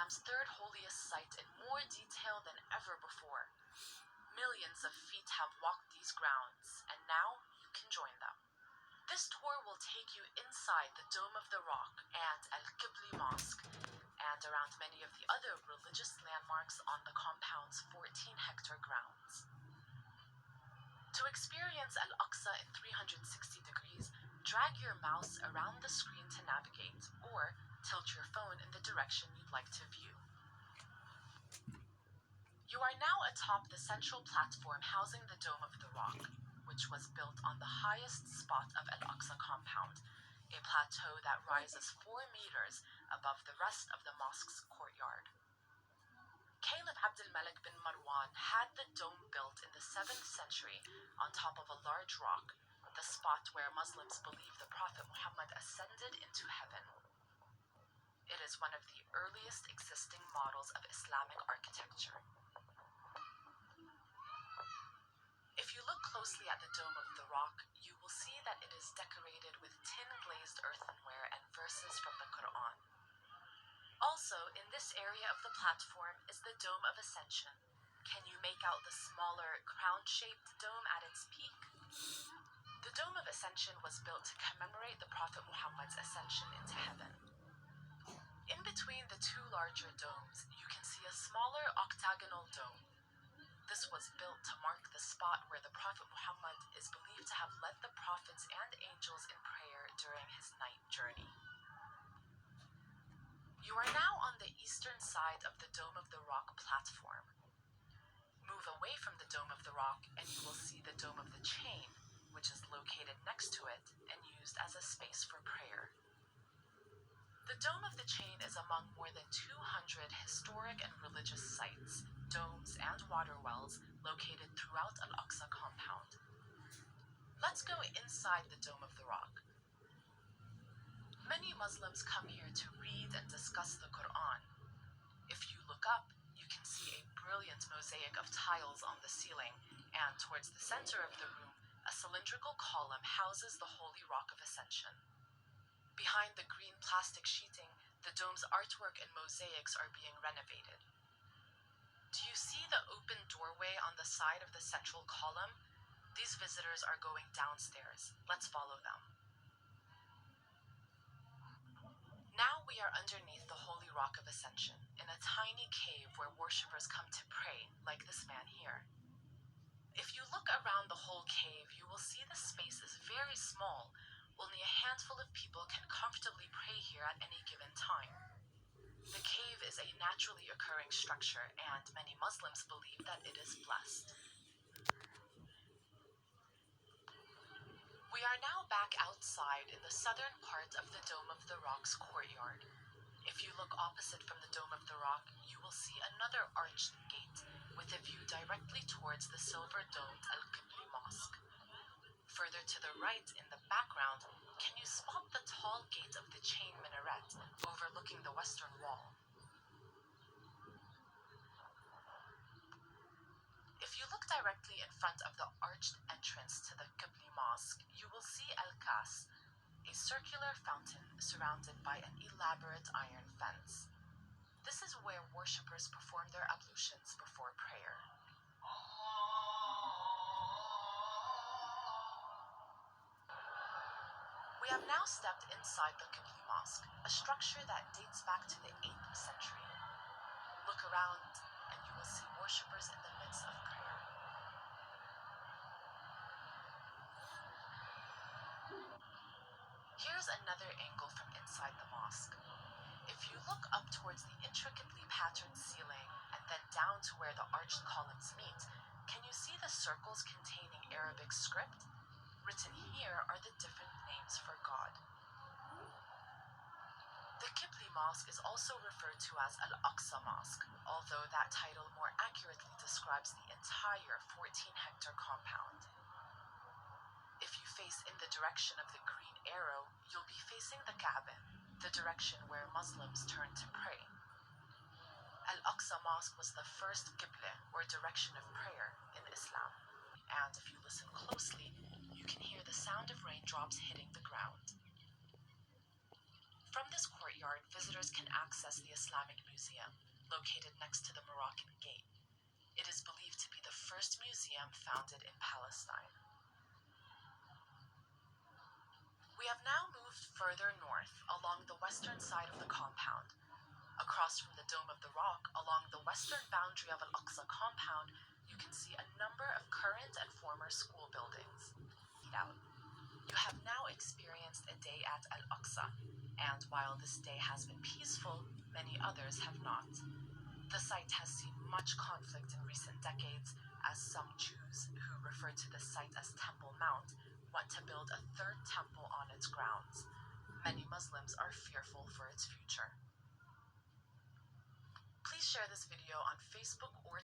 Islam's third holiest site in more detail than ever before. Millions of feet have walked these grounds, and now you can join them. This tour will take you inside the Dome of the Rock and Al-Qibli Mosque, and around many of the other religious landmarks on the compound's 14-hectare grounds. To experience Al-Aqsa in 360 degrees, drag your mouse around the screen to navigate, or tilt your phone in the direction you'd like to view. You are now atop the central platform housing the Dome of the Rock, which was built on the highest spot of Al-Aqsa compound, a plateau that rises 4 meters above the rest of the mosque's courtyard. Caliph Abd al-Malik bin Marwan had the dome built in the 7th century on top of a large rock, the spot where Muslims believe the Prophet Muhammad ascended into heaven. It is one of the earliest existing models of Islamic architecture. If you look closely at the Dome of the Rock, you will see that it is decorated with tin-glazed earthenware and verses from the Quran. Also, in this area of the platform is the Dome of Ascension. Can you make out the smaller, crown-shaped dome at its peak? The Dome of Ascension was built to commemorate the Prophet Muhammad's ascension into heaven. In between the two larger domes, you can see a smaller octagonal dome. This was built to mark the spot where the Prophet Muhammad is believed to have led the prophets and angels in prayer during his night journey. You are now on the eastern side of the Dome of the Rock platform. Move away from the Dome of the Rock and you will see the Dome of the Chain, which is located next to it and used as a space for prayer. The Dome of the Chain is among more than 200 historic and religious sites, domes, and water wells located throughout Al-Aqsa compound. Let's go inside the Dome of the Rock. Many Muslims come here to read and discuss the Quran. If you look up, you can see a brilliant mosaic of tiles on the ceiling, and towards the center of the room, a cylindrical column houses the Holy Rock of Ascension. Behind the green plastic sheeting, the dome's artwork and mosaics are being renovated. Do you see the open doorway on the side of the central column? These visitors are going downstairs. Let's follow them. Now we are underneath the Holy Rock of Ascension, in a tiny cave where worshippers come to pray, like this man here. If you look around the whole cave, you will see the space is very small. Only a handful of people can comfortably pray here at any given time. The cave is a naturally occurring structure, and many Muslims believe that it is blessed. We are now back outside in the southern part of the Dome of the Rock's courtyard. If you look opposite from the Dome of the Rock, you will see another arched gate with a view directly towards the silver-domed Al-Qibli Mosque. Further to the right in the background, can you spot the tall gate of the chain minaret overlooking the western wall? If you look directly in front of the arched entrance to the Qibli Mosque, you will see Alquds, a circular fountain surrounded by an elaborate iron fence. This is where worshippers perform their ablutions before prayer. We have now stepped inside the Qibli Mosque, a structure that dates back to the 8th century. Look around and you will see worshippers in the midst of prayer. Here's another angle from inside the mosque. If you look up towards the intricately patterned ceiling and then down to where the arched columns meet, can you see the circles containing Arabic script? Written here are the different names for God. The Qibli Mosque is also referred to as Al-Aqsa Mosque, although that title more accurately describes the entire 14-hectare compound. If you face in the direction of the green arrow, you'll be facing the Kaaba, the direction where Muslims turn to pray. Al-Aqsa Mosque was the first Qibla, or direction of prayer, in Islam. And if you listen closely, you can hear the sound of raindrops hitting the ground. From this courtyard, visitors can access the Islamic Museum, located next to the Moroccan Gate. It is believed to be the first museum founded in Palestine. We have now moved further north along the western side of the compound. Across from the Dome of the Rock, along the western boundary of Al-Aqsa compound, you can see a number of current and former school buildings. You have now experienced a day at Al-Aqsa, and while this day has been peaceful, many others have not. The site has seen much conflict in recent decades, as some Jews, who refer to the site as Temple Mount, want to build a third temple on its grounds. Many Muslims are fearful for its future. Please share this video on Facebook or